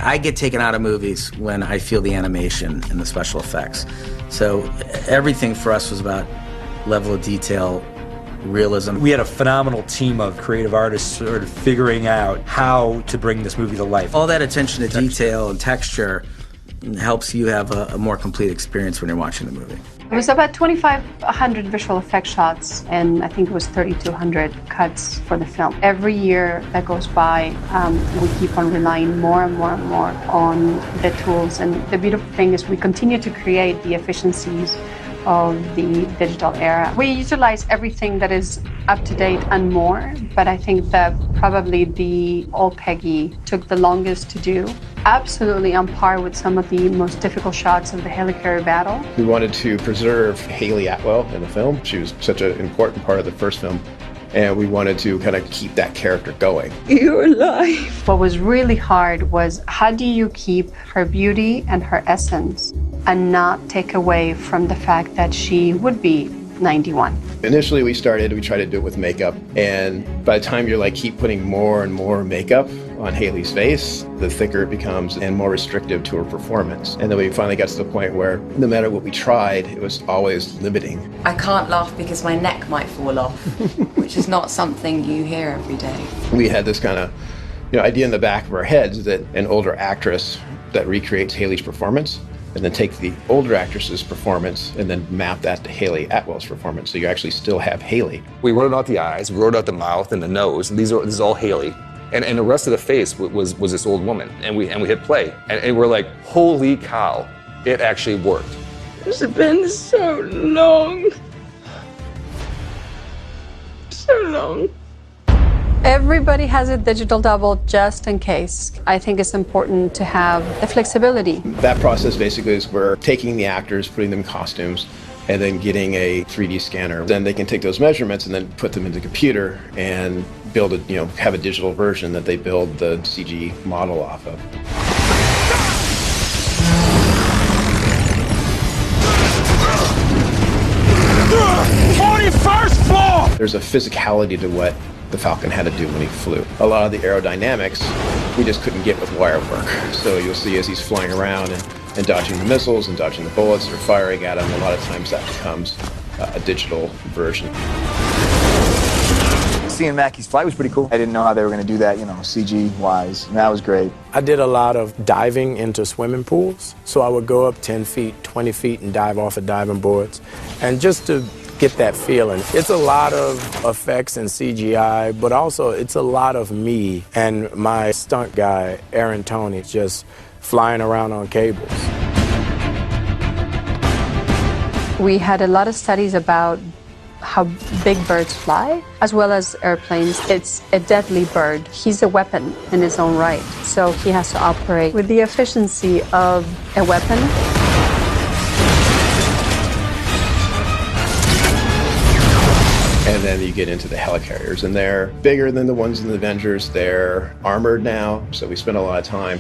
I get taken out of movies when I feel the animation and the special effects. So everything for us was about level of detail, realism. We had a phenomenal team of creative artists sort of figuring out how to bring this movie to life. All that attention to detail and texture helps you have a more complete experience when you're watching the movie. It was about 2,500 visual effect shots, and I think it was 3,200 cuts for the film. Every year that goes by, we keep on relying more and more and more on the tools. And the beautiful thing is we continue to create the efficiencies of the digital era. We utilize everything that is up to date and more, but I think that probably the old Peggy took the longest to do. Absolutely on par with some of the most difficult shots of the helicarrier battle. We wanted to preserve Hayley Atwell in the film. She was such an important part of the first film, and we wanted to kind of keep that character going. You're alive. What was really hard was how do you keep her beauty and her essence and not take away from the fact that she would be 91. Initially we tried to do it with makeup, and by the time you're like keep putting more and more makeup on Hayley's face, the thicker it becomes and more restrictive to her performance. And then we finally got to the point where no matter what we tried, it was always limiting. I can't laugh because my neck might fall off, which is not something you hear every day. We had this kind of idea in the back of our heads that an older actress that recreates Hayley's performance and then take the older actress's performance and then map that to Hayley Atwell's performance. So you actually still have Hayley. We wrote out the eyes, we wrote out the mouth and the nose, and this is all Hayley. And the rest of the face was this old woman. And we hit play. And we're like, holy cow, it actually worked. It's been so long. So long. Everybody has a digital double just in case. I think it's important to have the flexibility. That process basically is we're taking the actors, putting them in costumes, and then getting a 3D scanner. Then they can take those measurements and then put them into the computer and build have a digital version that they build the CG model off of. 41st floor! There's a physicality to what the Falcon had to do when he flew. A lot of the aerodynamics we just couldn't get with wire work. So you'll see as he's flying around and dodging the missiles and dodging the bullets or firing at him, a lot of times that becomes a digital version. Seeing Mackey's flight was pretty cool. I didn't know how they were going to do that, CG-wise, and that was great. I did a lot of diving into swimming pools, so I would go up 10 feet, 20 feet and dive off of diving boards. And just to get that feeling. It's a lot of effects and CGI, but also it's a lot of me and my stunt guy, Aaron Toney, just flying around on cables. We had a lot of studies about how big birds fly, as well as airplanes. It's a deadly bird. He's a weapon in his own right, so he has to operate with the efficiency of a weapon. And then you get into the helicarriers, and they're bigger than the ones in the Avengers. They're armored now, so we spend a lot of time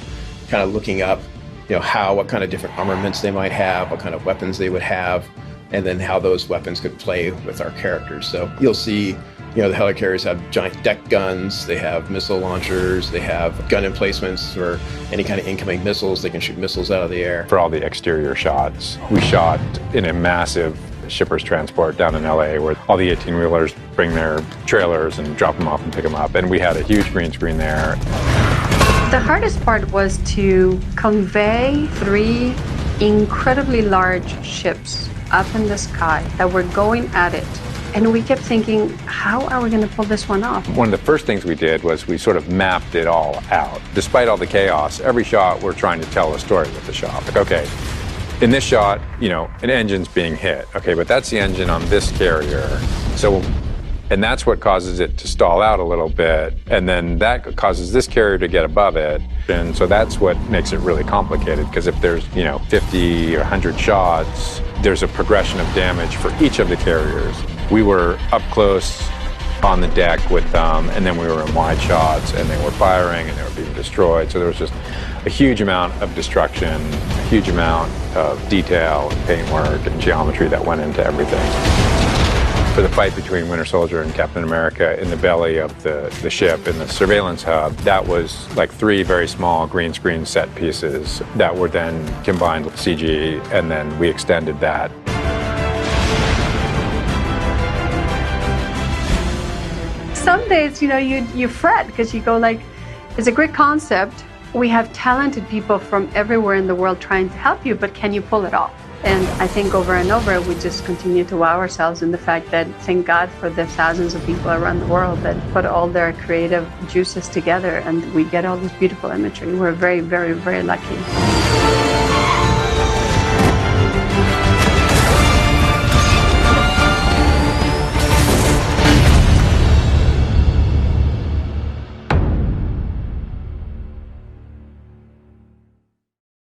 kind of looking up, what kind of different armaments they might have, what kind of weapons they would have, and then how those weapons could play with our characters. So you'll see, the helicarriers have giant deck guns, they have missile launchers, they have gun emplacements for any kind of incoming missiles. They can shoot missiles out of the air. For all the exterior shots, we shot in a massive shippers transport down in LA where all the 18-wheelers bring their trailers and drop them off and pick them up. And we had a huge green screen there. The hardest part was to convey 3 incredibly large ships up in the sky that were going at it. And we kept thinking, how are we going to pull this one off? One of the first things we did was we sort of mapped it all out. Despite all the chaos, every shot we're trying to tell a story with the shot. Like, okay, in this shot, an engine's being hit. Okay, but that's the engine on this carrier. And that's what causes it to stall out a little bit. And then that causes this carrier to get above it. And so that's what makes it really complicated, because if there's, 50 or 100 shots, there's a progression of damage for each of the carriers. We were up close on the deck with them, and then we were in wide shots, and they were firing, and they were being destroyed. So there was just a huge amount of destruction, a huge amount of detail and paintwork and geometry that went into everything. For the fight between Winter Soldier and Captain America in the belly of the ship in the surveillance hub, that was like 3 very small green screen set pieces that were then combined with CG, and then we extended that. Some days, you fret because you go like, it's a great concept. We have talented people from everywhere in the world trying to help you, but can you pull it off? And I think over and over, we just continue to wow ourselves in the fact that thank God for the thousands of people around the world that put all their creative juices together and we get all this beautiful imagery. We're very, very, very lucky.